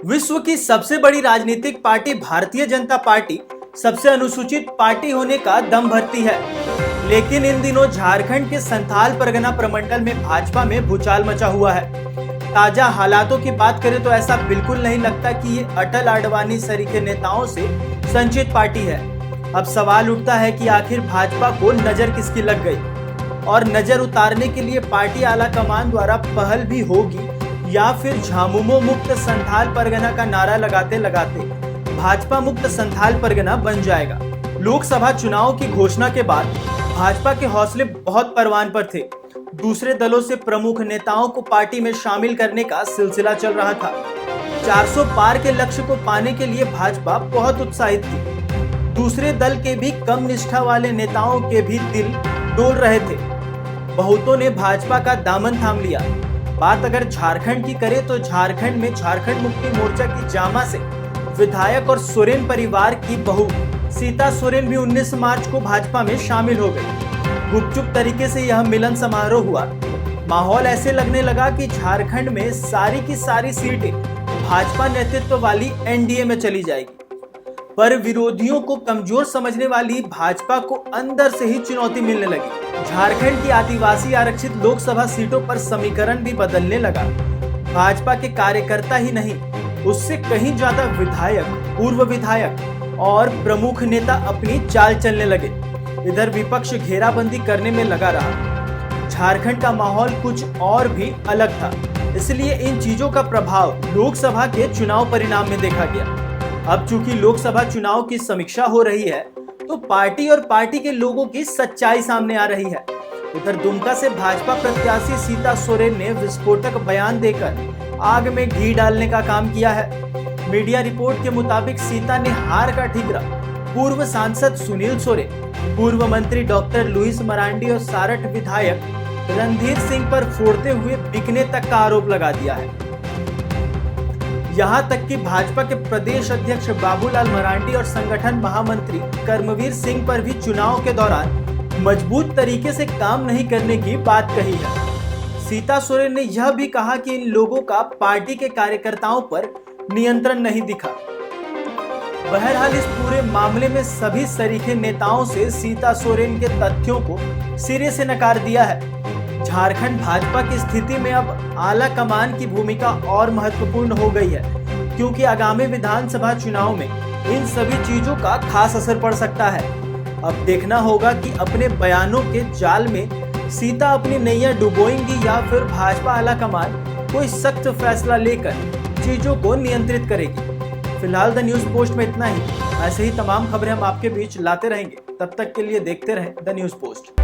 विश्व की सबसे बड़ी राजनीतिक पार्टी भारतीय जनता पार्टी सबसे अनुसूचित पार्टी होने का दम भरती है, लेकिन इन दिनों झारखंड के संथाल परगना प्रमंडल में भाजपा में भूचाल मचा हुआ है। ताजा हालातों की बात करें तो ऐसा बिल्कुल नहीं लगता कि ये अटल आडवाणी सरीखे नेताओं से संचित पार्टी है। अब सवाल उठता है कि आखिर भाजपा को नजर किसकी लग गई और नजर उतारने के लिए पार्टी आला कमान द्वारा पहल भी होगी या फिर झामुमो मुक्त संथाल परगना का नारा लगाते लगाते भाजपा मुक्त संथाल परगना बन जाएगा। लोकसभा चुनाव की घोषणा के बाद भाजपा के हौसले बहुत परवान पर थे। दूसरे दलों से प्रमुख नेताओं को पार्टी में शामिल करने का सिलसिला चल रहा था। 400 पार के लक्ष्य को पाने के लिए भाजपा बहुत उत्साहित थी। दूसरे दल के भी कम निष्ठा वाले नेताओं के भी दिल डोल रहे थे। बहुतों ने भाजपा का दामन थाम लिया। बात अगर झारखंड की करें तो झारखंड में झारखंड मुक्ति मोर्चा की जामा से विधायक और सोरेन परिवार की बहू सीता सोरेन भी 19 मार्च को भाजपा में शामिल हो गई। गुपचुप तरीके से यह मिलन समारोह हुआ। माहौल ऐसे लगने लगा कि झारखंड में सारी की सारी सीटें भाजपा नेतृत्व वाली एनडीए में चली जाएगी। पर विरोधियों को कमजोर समझने वाली भाजपा को अंदर से ही चुनौती मिलने लगी। झारखंड की आदिवासी आरक्षित लोकसभा सीटों पर समीकरण भी बदलने लगा। भाजपा के कार्यकर्ता ही नहीं, उससे कहीं ज्यादा विधायक, पूर्व विधायक और प्रमुख नेता अपनी चाल चलने लगे। इधर विपक्ष घेराबंदी करने में लगा रहा। झारखंड का माहौल कुछ और भी अलग था, इसलिए इन चीजों का प्रभाव लोकसभा के चुनाव परिणाम में देखा गया। अब चूंकि लोकसभा चुनाव की समीक्षा हो रही है तो पार्टी और पार्टी के लोगों की सच्चाई सामने आ रही है। उधर दुमका से भाजपा प्रत्याशी सीता सोरेन ने विस्फोटक बयान देकर आग में घी डालने का काम किया है। मीडिया रिपोर्ट के मुताबिक सीता ने हार का ठिकरा पूर्व सांसद सुनील सोरेन, पूर्व मंत्री डॉक्टर लुइस मरांडी और सारठ विधायक रणधीर सिंह पर फोड़ते हुए बिकने तक का आरोप लगा दिया है। यहां तक कि भाजपा के प्रदेश अध्यक्ष बाबूलाल मरांडी और संगठन महामंत्री कर्मवीर सिंह पर भी चुनाव के दौरान मजबूत तरीके से काम नहीं करने की बात कही है। सीता सोरेन ने यह भी कहा कि इन लोगों का पार्टी के कार्यकर्ताओं पर नियंत्रण नहीं दिखा। बहरहाल इस पूरे मामले में सभी सरीखे नेताओं से सीता सोरेन के तथ्यों को सिरे से नकार दिया है। झारखंड भाजपा की स्थिति में अब आला कमान की भूमिका और महत्वपूर्ण हो गई है, क्योंकि आगामी विधानसभा चुनाव में इन सभी चीजों का खास असर पड़ सकता है। अब देखना होगा कि अपने बयानों के जाल में सीता अपनी नैया डुबोएंगी या फिर भाजपा आला कमान कोई सख्त फैसला लेकर चीजों को नियंत्रित करेगी। फिलहाल द न्यूज पोस्ट में इतना ही। ऐसे ही तमाम खबरें हम आपके बीच लाते रहेंगे। तब तक के लिए देखते रहें द न्यूज पोस्ट।